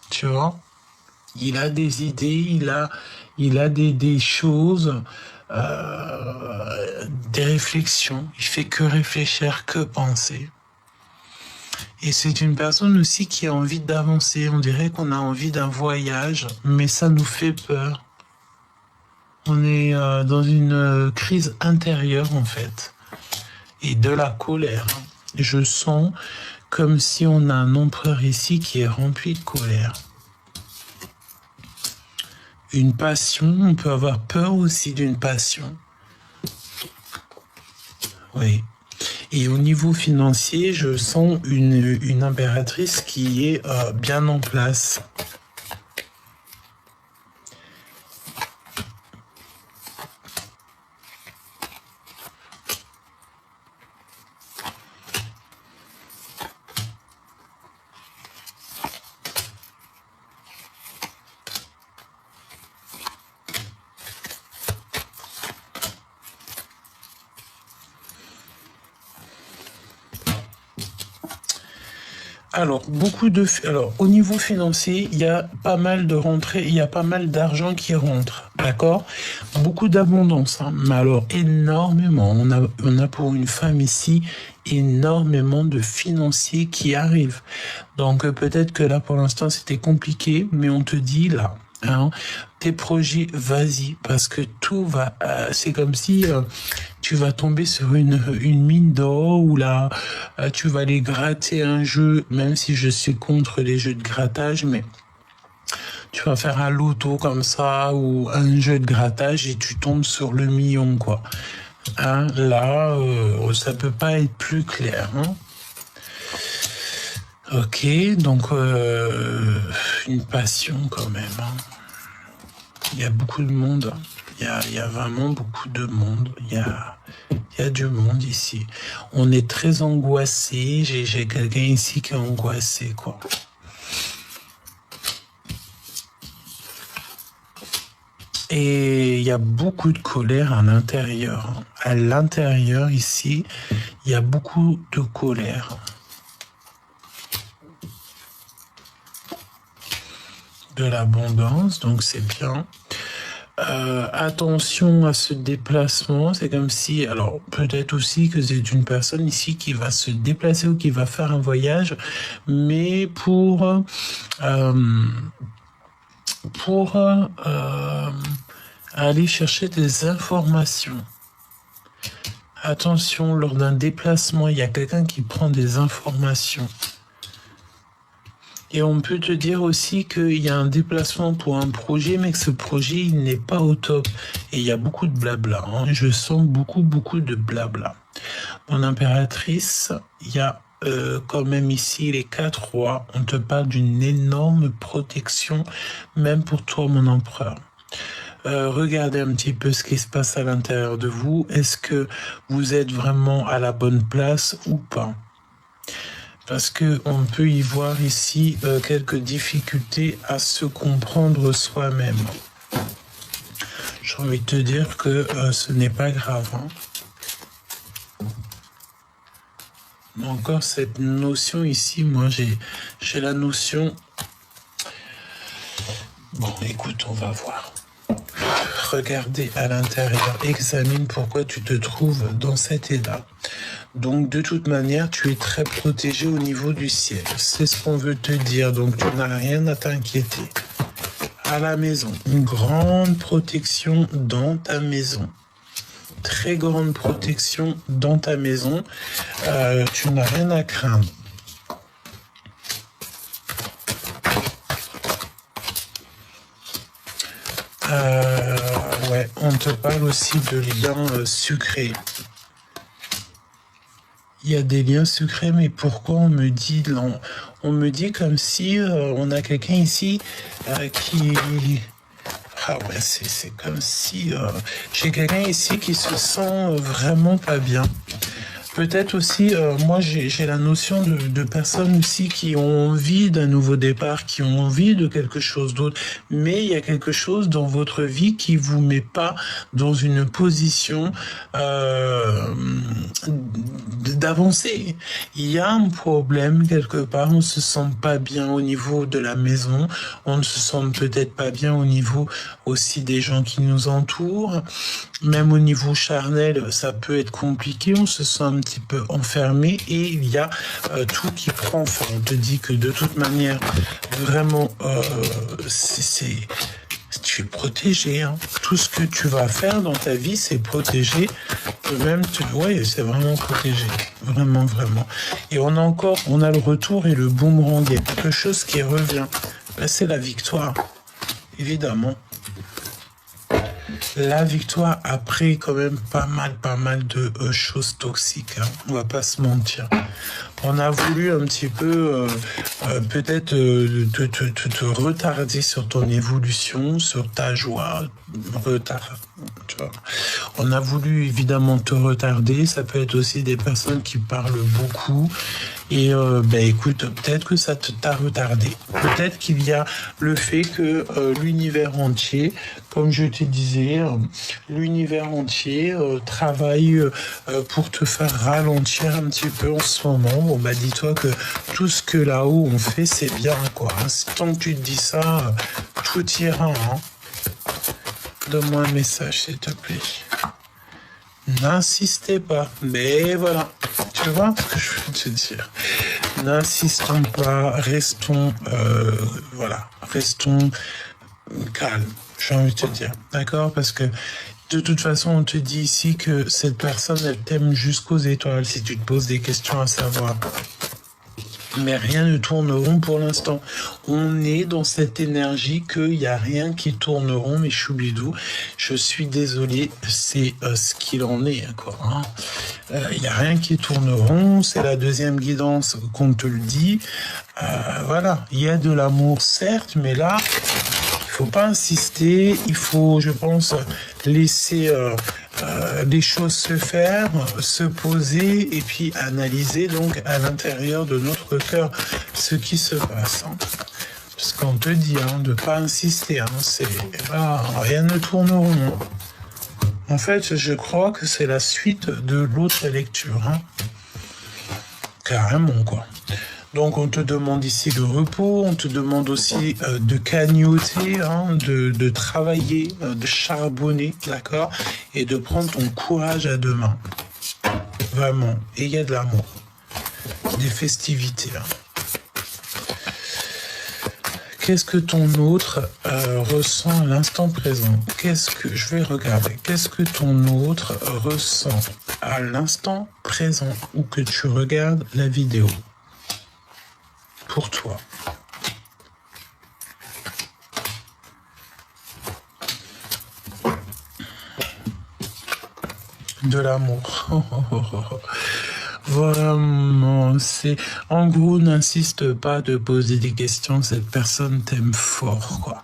Tu vois? Il a des idées, il a des choses, des réflexions. Il fait que réfléchir, que penser. Et c'est une personne aussi qui a envie d'avancer. On dirait qu'on a envie d'un voyage, mais ça nous fait peur. On est dans une crise intérieure en fait. Et de la colère. Je sens comme si on a un empereur ici qui est rempli de colère. Une passion, on peut avoir peur aussi d'une passion. Oui. Et au niveau financier, je sens une impératrice qui est bien en place. Alors, au niveau financier, il y a pas mal de rentrées, il y a pas mal d'argent qui rentre, d'accord? Beaucoup d'abondance, hein, mais alors énormément. On a pour une femme ici énormément de financiers qui arrivent. Donc peut-être que là pour l'instant c'était compliqué, mais on te dit là, hein, tes projets, vas-y, parce que tout va, c'est comme si tu vas tomber sur une mine d'or ou là, tu vas aller gratter un jeu, même si je suis contre les jeux de grattage, mais tu vas faire un loto comme ça ou un jeu de grattage et tu tombes sur le million, quoi. Hein, là, ça peut pas être plus clair. Hein. Ok, donc une passion quand même. Hein. Il y a beaucoup de monde. Il y a vraiment beaucoup de monde. Il y a du monde ici. On est très angoissé. J'ai quelqu'un ici qui est angoissé, quoi. Et il y a beaucoup de colère à l'intérieur. À l'intérieur, ici, il y a beaucoup de colère. De l'abondance, donc c'est bien. Attention à ce déplacement, c'est comme si, alors peut-être aussi que c'est une personne ici qui va se déplacer ou qui va faire un voyage, mais pour aller chercher des informations. Attention, lors d'un déplacement, il y a quelqu'un qui prend des informations. Et on peut te dire aussi qu'il y a un déplacement pour un projet, mais que ce projet, il n'est pas au top. Et il y a beaucoup de blabla. Hein. Je sens beaucoup de blabla. Mon impératrice, il y a quand même ici les 4 rois. On te parle d'une énorme protection, même pour toi, mon empereur. Regardez un petit peu ce qui se passe à l'intérieur de vous. Est-ce que vous êtes vraiment à la bonne place ou pas ? Parce que on peut y voir ici quelques difficultés à se comprendre soi-même. J'ai envie de te dire que ce n'est pas grave. Hein. Encore cette notion ici, moi j'ai la notion... Bon, écoute, on va voir. Regardez à l'intérieur, examine pourquoi tu te trouves dans cet état. Donc de toute manière, tu es très protégé au niveau du ciel. C'est ce qu'on veut te dire, donc tu n'as rien à t'inquiéter. À la maison, une grande protection dans ta maison. Très grande protection dans ta maison. Tu n'as rien à craindre. Ouais, on te parle aussi de liens sucrés. Il y a des liens secrets, mais pourquoi on me dit comme si on a quelqu'un ici qui... Ah ouais, c'est comme si j'ai quelqu'un ici qui se sent vraiment pas bien. Peut-être aussi, moi j'ai la notion de personnes aussi qui ont envie d'un nouveau départ, qui ont envie de quelque chose d'autre, mais il y a quelque chose dans votre vie qui vous met pas dans une position d'avancer. Il y a un problème quelque part, on se sent pas bien au niveau de la maison, on ne se sent peut-être pas bien au niveau aussi des gens qui nous entourent. Même au niveau charnel, ça peut être compliqué, on se sent un petit peu enfermé et il y a tout qui prend fin. On te dit que de toute manière, vraiment, tu es protégé. Hein. Tout ce que tu vas faire dans ta vie, c'est protégé. Même, ouais, c'est vraiment protégé. Vraiment, vraiment. Et on a le retour et le boomerang. Il y a quelque chose qui revient. Là, c'est la victoire. Évidemment. La victoire après quand même pas mal de choses toxiques, hein. On va pas se mentir. On a voulu un petit peu peut-être te retarder sur ton évolution, sur ta joie, tu vois. On a voulu évidemment te retarder, ça peut être aussi des personnes qui parlent beaucoup. Et écoute, peut-être que ça t'a retardé. Peut-être qu'il y a le fait que l'univers entier, comme je te disais, l'univers entier travaille pour te faire ralentir un petit peu en ce moment. Bon, bah dis-toi que tout ce que là-haut on fait, c'est bien, quoi. Hein. Tant que tu te dis ça, tout ira. Hein. Donne-moi un message, s'il te plaît. N'insistez pas. Mais voilà. Tu vois ce que je veux te dire. N'insistons pas. Restons, restons calmes. J'ai envie de te dire. D'accord? Parce que de toute façon, on te dit ici que cette personne, elle t'aime jusqu'aux étoiles si tu te poses des questions à savoir. Mais rien ne tourne rond pour l'instant. On est dans cette énergie qu'il n'y a rien qui tourne rond, mais choubidou, je suis désolé, c'est ce qu'il en est, quoi. Hein. Il n'y a rien qui tourne rond, c'est la deuxième guidance qu'on te le dit. Voilà, il y a de l'amour, certes, mais là, il faut pas insister, il faut, je pense, laisser les choses se faire, se poser et puis analyser donc à l'intérieur de notre cœur ce qui se passe. Hein. Parce qu'on te dit de pas insister, hein, rien ne tourne rond. En fait, je crois que c'est la suite de l'autre lecture. Hein. Carrément, quoi. Donc on te demande ici le repos, on te demande aussi de cagnotter, hein, de travailler, de charbonner, d'accord, et de prendre ton courage à deux mains. Vraiment. Et il y a de l'amour. Des festivités. Hein. Qu'est-ce que ton autre ressent à l'instant présent? Je vais regarder. Qu'est-ce que ton autre ressent à l'instant présent ou que tu regardes la vidéo? Pour toi. De l'amour. Vraiment, c'est... En gros, n'insiste pas de poser des questions, cette personne t'aime fort, quoi.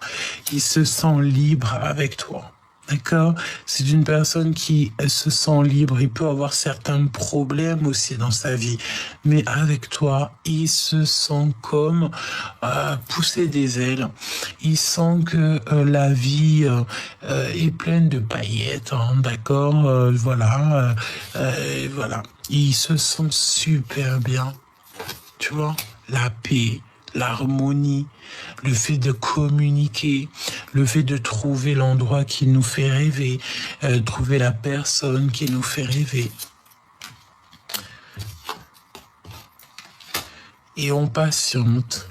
Il se sent libre avec toi. D'accord? C'est une personne qui se sent libre. Il peut avoir certains problèmes aussi dans sa vie. Mais avec toi, il se sent comme pousser des ailes. Il sent que la vie est pleine de paillettes. Hein, d'accord? Voilà. Voilà. Il se sent super bien. Tu vois? La paix. L'harmonie, le fait de communiquer, le fait de trouver l'endroit qui nous fait rêver, trouver la personne qui nous fait rêver. Et on patiente.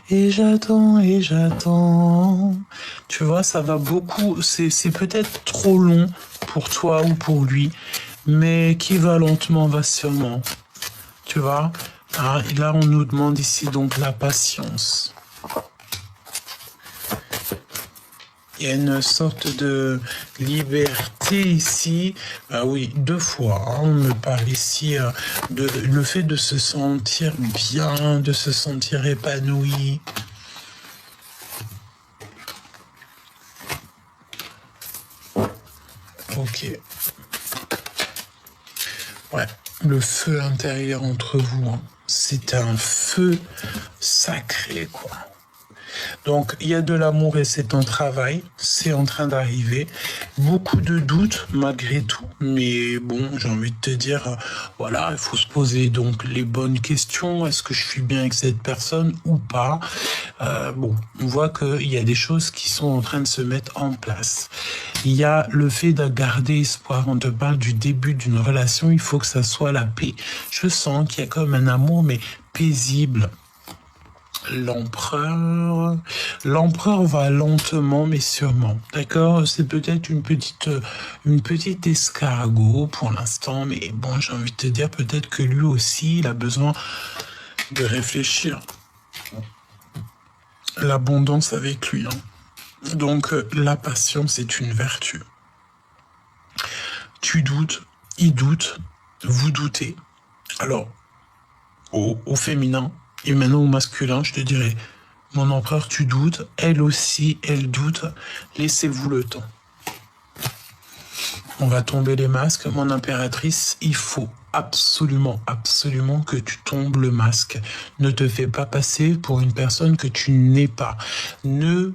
Et j'attends, et j'attends. Tu vois, ça va beaucoup, c'est peut-être trop long pour toi ou pour lui, mais qui va lentement va sûrement. Tu vois? Ah, et là, on nous demande ici donc la patience. Il y a une sorte de liberté ici. Ah oui, 2 fois. Hein, on me parle ici de le fait de se sentir bien, de se sentir épanoui. Ok. Ouais. le feu intérieur entre vous, hein. C'est un feu sacré, quoi. Donc, il y a de l'amour et c'est un travail, c'est en train d'arriver. Beaucoup de doutes malgré tout, mais bon, j'ai envie de te dire, voilà, il faut se poser donc les bonnes questions. Est-ce que je suis bien avec cette personne ou pas? Bon, on voit qu'il y a des choses qui sont en train de se mettre en place. Il y a le fait de garder espoir. On te parle du début d'une relation, il faut que ça soit la paix. Je sens qu'il y a comme un amour, mais paisible. L'empereur va lentement mais sûrement, d'accord? C'est peut-être une petite escargot pour l'instant, mais bon, j'ai envie de te dire peut-être que lui aussi, il a besoin de réfléchir. L'abondance avec lui, hein. Donc, la patience est une vertu. Tu doutes, il doute, vous doutez. Alors, au féminin, et maintenant au masculin, je te dirais, mon empereur, tu doutes, elle aussi, elle doute, laissez-vous le temps. On va tomber les masques. Mon impératrice, il faut absolument que tu tombes le masque. Ne te fais pas passer pour une personne que tu n'es pas. Ne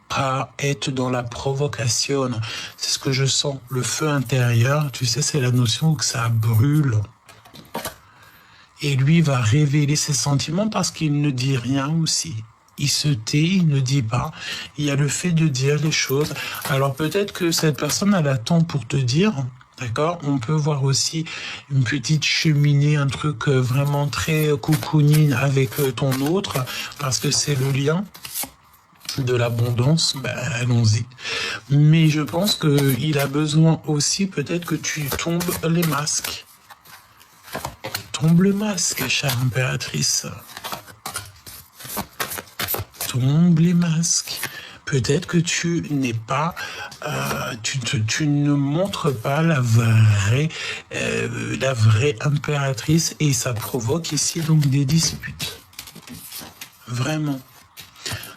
pas être dans la provocation. C'est ce que je sens. Le feu intérieur, tu sais, c'est la notion où ça brûle. Et lui va révéler ses sentiments parce qu'il ne dit rien aussi. Il se tait, il ne dit pas. Il y a le fait de dire les choses. Alors peut-être que cette personne, elle attend pour te dire, d'accord? On peut voir aussi une petite cheminée, un truc vraiment très cocooning avec ton autre, parce que c'est le lien de l'abondance. Ben, allons-y. Mais je pense qu'il a besoin aussi peut-être que tu tombes les masques. Tombe le masque, chère impératrice. Tombe les masques. Peut-être que tu n'es pas, tu ne montres pas la vraie impératrice et ça provoque ici donc des disputes. Vraiment.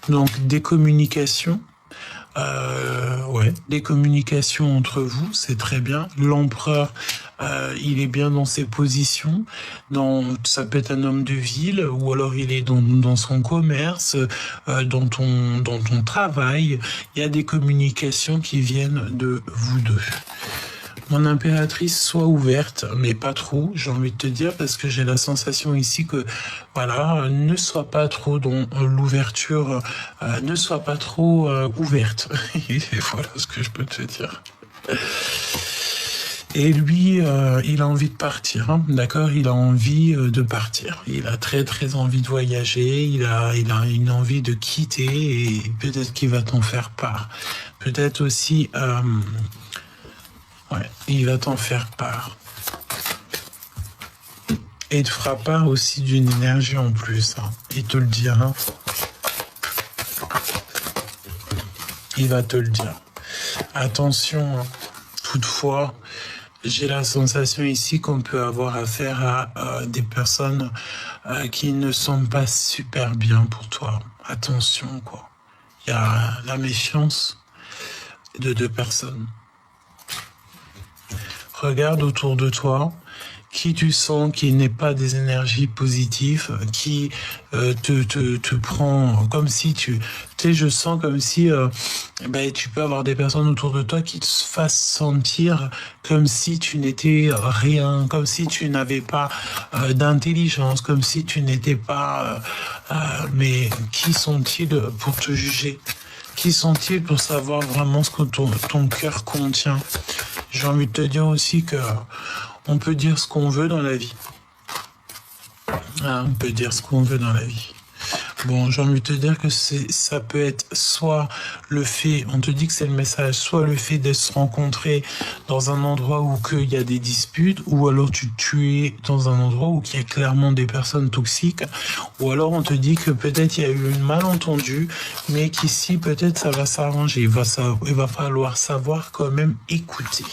Donc des communications. Des communications entre vous, c'est très bien. L'empereur, il est bien dans ses positions. Ça peut être un homme de ville, ou alors il est dans son commerce, dans ton travail. Il y a des communications qui viennent de vous deux. Mon impératrice, sois ouverte, mais pas trop, j'ai envie de te dire, parce que j'ai la sensation ici que, voilà, ne sois pas trop dans l'ouverture, ne sois pas trop ouverte. Et voilà ce que je peux te dire. Et lui, il a envie de partir, hein, d'accord? Il a envie de partir. Il a très très envie de voyager. Il a une envie de quitter et peut-être qu'il va t'en faire part. Peut-être aussi, il va t'en faire part. Et il te fera part aussi d'une énergie en plus. Hein. Il te le dira. Il va te le dire. Attention, hein. Toutefois, j'ai la sensation ici qu'on peut avoir affaire à des personnes qui ne sont pas super bien pour toi. Attention, quoi. Il y a la méfiance de deux personnes. Regarde autour de toi, qui tu sens qui n'est pas des énergies positives, qui te prend comme si tu sais, je sens comme si tu peux avoir des personnes autour de toi qui te fassent sentir comme si tu n'étais rien, comme si tu n'avais pas d'intelligence, comme si tu n'étais pas... mais qui sont-ils pour te juger? Qui sont-ils pour savoir vraiment ce que ton cœur contient? J'ai envie de te dire aussi que on peut dire ce qu'on veut dans la vie. On peut dire ce qu'on veut dans la vie. Bon, j'ai envie de te dire que ça peut être soit le fait, on te dit que c'est le message, soit le fait de se rencontrer dans un endroit où il y a des disputes, ou alors tu es dans un endroit où il y a clairement des personnes toxiques, ou alors on te dit que peut-être il y a eu une malentendu, mais qu'ici peut-être ça va s'arranger. Il va falloir savoir quand même écouter.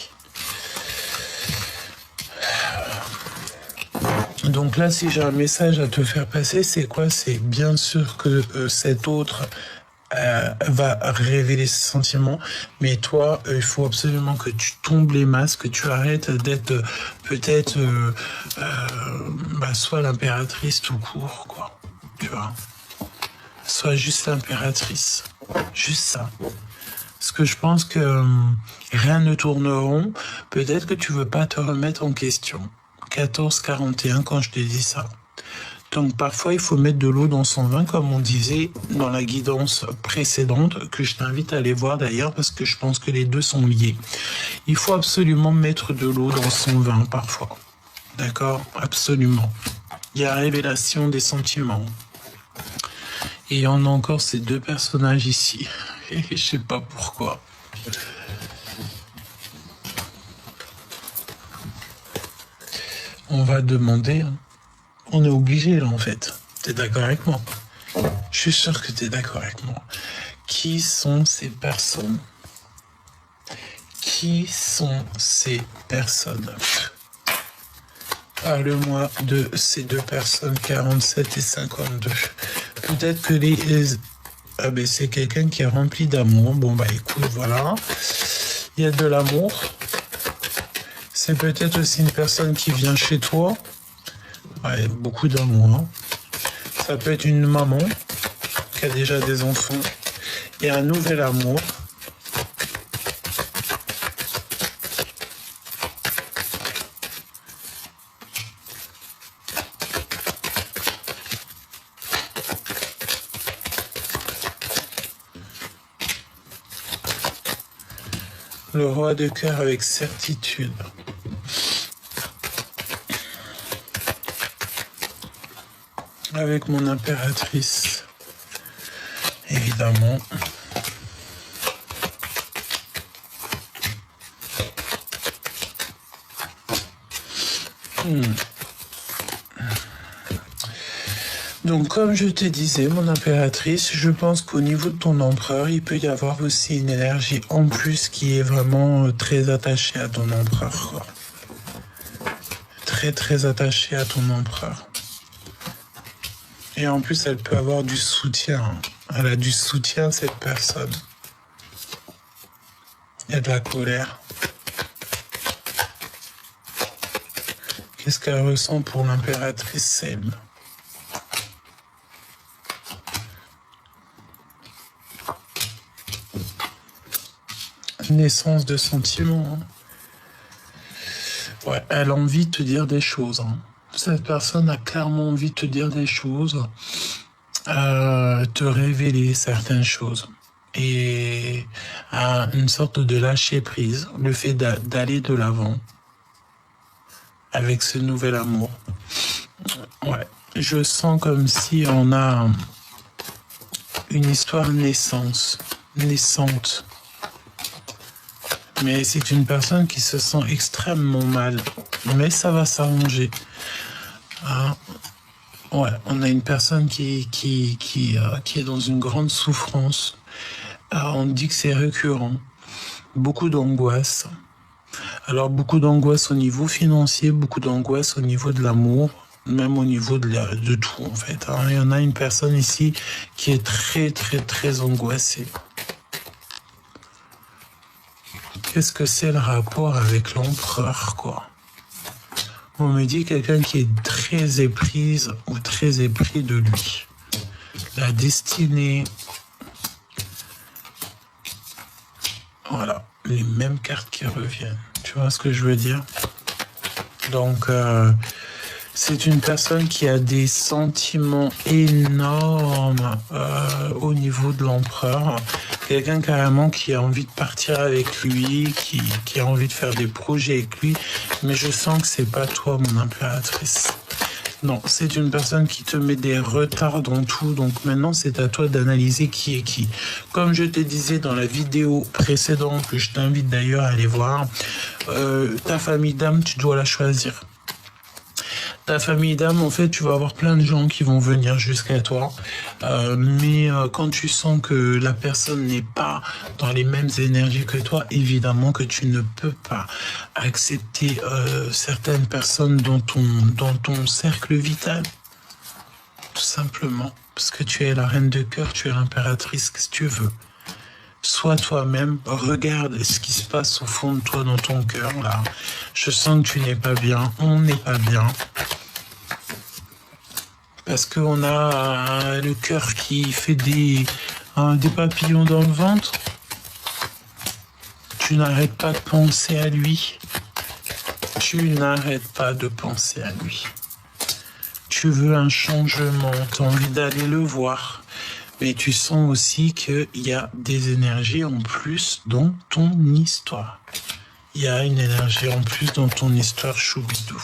Donc là, si j'ai un message à te faire passer, c'est quoi? C'est bien sûr que cet autre va révéler ses sentiments, mais toi, il faut absolument que tu tombes les masques, que tu arrêtes d'être peut-être soit l'impératrice tout court, quoi. Tu vois, soit juste l'impératrice, juste ça. Parce que je pense que rien ne tourne rond. Peut-être que tu veux pas te remettre en question. 14-41 quand je t'ai dit ça. Donc parfois il faut mettre de l'eau dans son vin, comme on disait dans la guidance précédente, que je t'invite à aller voir d'ailleurs parce que je pense que les deux sont liés. Il faut absolument mettre de l'eau dans son vin parfois. D'accord? Absolument. Il y a révélation des sentiments. Et on a encore ces deux personnages ici. Et je sais pas pourquoi. On va demander... hein. On est obligé là en fait. T'es d'accord avec moi? Je suis sûr que t'es d'accord avec moi. Qui sont ces personnes? Qui sont ces personnes? Parle-moi de ces deux personnes, 47 et 52. Peut-être que ah ben c'est quelqu'un qui est rempli d'amour. Bon bah écoute, voilà. Il y a de l'amour. C'est peut-être aussi une personne qui vient chez toi. Ouais, beaucoup d'amour. Hein. Ça peut être une maman qui a déjà des enfants et un nouvel amour. Le roi de cœur avec certitude. Avec mon impératrice, évidemment. Donc, comme je te disais, mon impératrice, je pense qu'au niveau de ton empereur, il peut y avoir aussi une énergie en plus qui est vraiment très attachée à ton empereur, quoi. Très, très attachée à ton empereur. Et en plus, elle peut avoir du soutien. Elle a du soutien, cette personne. Il y a de la colère. Qu'est-ce qu'elle ressent pour l'impératrice Seb? Naissance de sentiments. Ouais, elle a envie de te dire des choses. Hein. Cette personne a clairement envie de te dire des choses, te révéler certaines choses. Et une sorte de lâcher prise, le fait d'aller de l'avant avec ce nouvel amour. Ouais, je sens comme si on a une histoire naissante. Mais c'est une personne qui se sent extrêmement mal. Mais ça va s'arranger. Ah, ouais, on a une personne qui est dans une grande souffrance. On dit que c'est récurrent. Beaucoup d'angoisse. Alors, beaucoup d'angoisse au niveau financier, beaucoup d'angoisse au niveau de l'amour, même au niveau de tout, en fait. Alors, il y en a une personne ici qui est très, très, très angoissée. Qu'est-ce que c'est le rapport avec l'empereur, quoi? On me dit quelqu'un qui est très éprise ou très épris de lui. La destinée. Voilà, les mêmes cartes qui reviennent. Tu vois ce que je veux dire? Donc, c'est une personne qui a des sentiments énormes au niveau de l'empereur. Quelqu'un carrément qui a envie de partir avec lui, qui a envie de faire des projets avec lui. Mais je sens que c'est pas toi, mon impératrice. Non, c'est une personne qui te met des retards dans tout. Donc maintenant, c'est à toi d'analyser qui est qui. Comme je te disais dans la vidéo précédente, que je t'invite d'ailleurs à aller voir, ta famille d'âme, tu dois la choisir. Ta famille d'âme, en fait, tu vas avoir plein de gens qui vont venir jusqu'à toi. Mais quand tu sens que la personne n'est pas dans les mêmes énergies que toi, évidemment que tu ne peux pas accepter certaines personnes dans ton cercle vital. Tout simplement. Parce que tu es la reine de cœur, tu es l'impératrice, qu'est-ce que tu veux? Sois toi-même, regarde ce qui se passe au fond de toi, dans ton cœur, là. Je sens que tu n'es pas bien, on n'est pas bien. Parce qu'on a le cœur qui fait des papillons dans le ventre. Tu n'arrêtes pas de penser à lui. Tu n'arrêtes pas de penser à lui. Tu veux un changement, tu as envie d'aller le voir. Mais tu sens aussi qu'il y a des énergies en plus dans ton histoire. Il y a une énergie en plus dans ton histoire, Choubidou.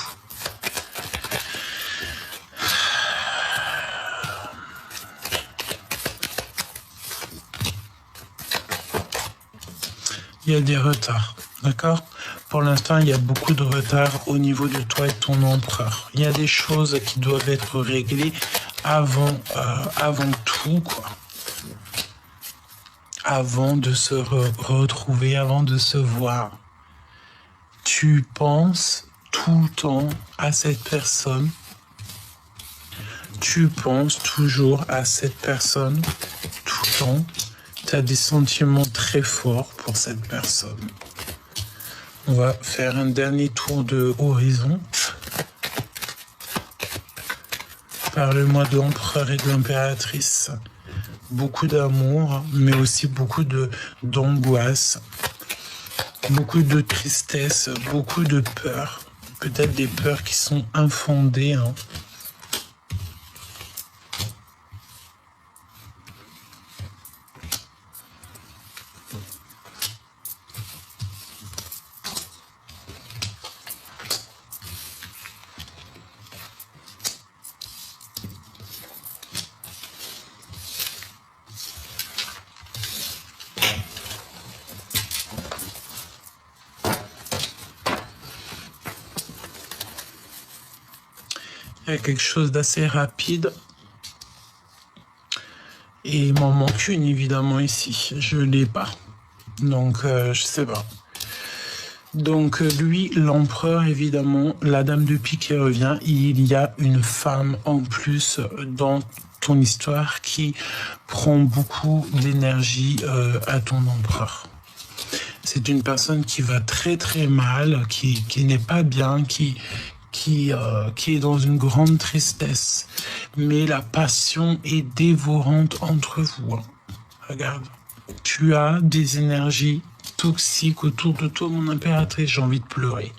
Il y a des retards, d'accord? Pour l'instant, il y a beaucoup de retards au niveau de toi et de ton empereur. Il y a des choses qui doivent être réglées avant tout, quoi. Avant de se retrouver, avant de se voir. Tu penses tout le temps à cette personne. Tu penses toujours à cette personne, tout le temps. Tu as des sentiments très forts pour cette personne. On va faire un dernier tour de horizon. Parle-moi de l'empereur et de l'impératrice. Beaucoup d'amour, mais aussi beaucoup d'angoisse, beaucoup de tristesse, beaucoup de peur. Peut-être des peurs qui sont infondées. Il y a quelque chose d'assez rapide. Et il m'en manque une, évidemment, ici. Je ne l'ai pas. Donc, je sais pas. Donc, lui, l'empereur, évidemment, la dame de pique qui revient. Il y a une femme en plus dans ton histoire qui prend beaucoup d'énergie à ton empereur. C'est une personne qui va très très mal, qui n'est pas bien, qui est dans une grande tristesse. Mais la passion est dévorante entre vous. Regarde, tu as des énergies toxiques autour de toi, mon impératrice, j'ai envie de pleurer.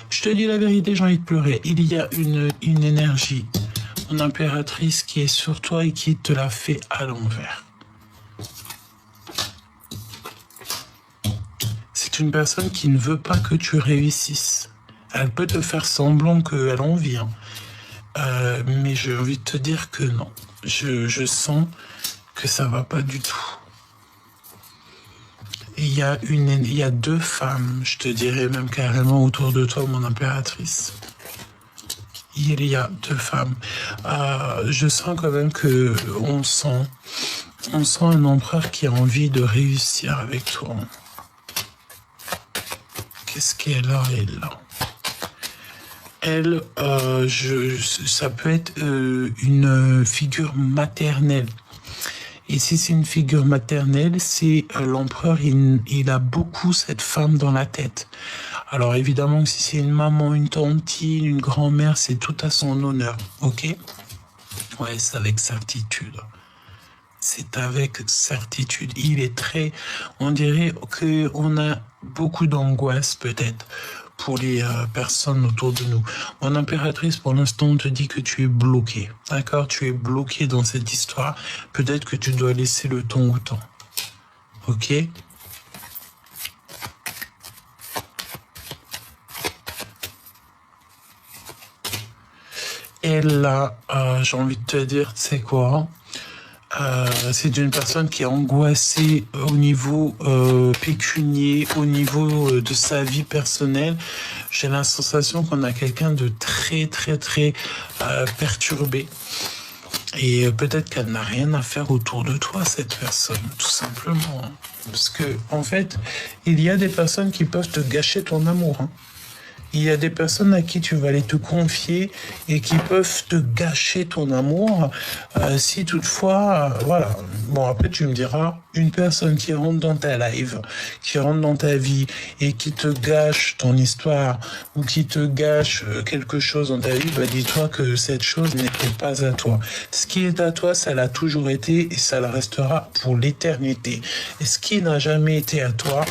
Je te dis la vérité, j'ai envie de pleurer. Il y a une énergie, mon impératrice, qui est sur toi et qui te la fait à l'envers. C'est une personne qui ne veut pas que tu réussisses. Elle peut te faire semblant qu'elle en vient. Mais j'ai envie de te dire que non. Je sens que ça va pas du tout. Il y a deux femmes, je te dirais même carrément autour de toi, mon impératrice. Il y a deux femmes. Je sens quand même que on sent un empereur qui a envie de réussir avec toi. Qu'est-ce qu'elle a, elle, là? Elle, ça peut être une figure maternelle. Et si c'est une figure maternelle, c'est l'empereur, il a beaucoup cette femme dans la tête. Alors évidemment, si c'est une maman, une tantine, une grand-mère, c'est tout à son honneur, ok? Ouais, c'est avec certitude. C'est avec certitude. Il est très... On dirait qu'on a beaucoup d'angoisse, peut-être, pour les personnes autour de nous. Mon impératrice, pour l'instant, on te dit que tu es bloqué. D'accord? Tu es bloqué dans cette histoire. Peut-être que tu dois laisser le temps au temps. Ok? Et là, j'ai envie de te dire, tu sais quoi? C'est une personne qui est angoissée au niveau pécunier, au niveau de sa vie personnelle. J'ai la sensation qu'on a quelqu'un de très très très perturbé. Et peut-être qu'elle n'a rien à faire autour de toi, cette personne, tout simplement. Parce que, en fait, il y a des personnes qui peuvent te gâcher ton amour. Il y a des personnes à qui tu vas aller te confier et qui peuvent te gâcher ton amour si toutefois, voilà. Bon, après tu me diras, une personne qui rentre dans ta live, qui rentre dans ta vie et qui te gâche ton histoire ou qui te gâche quelque chose dans ta vie, bah dis-toi que cette chose n'était pas à toi. Ce qui est à toi, ça l'a toujours été et ça le restera pour l'éternité. Et ce qui n'a jamais été à toi,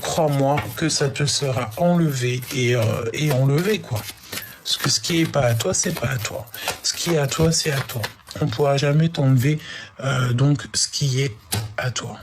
crois-moi que ça te sera enlevé et enlevé, quoi. Parce que ce qui est pas à toi, c'est pas à toi. Ce qui est à toi, c'est à toi. On ne pourra jamais t'enlever donc ce qui est à toi.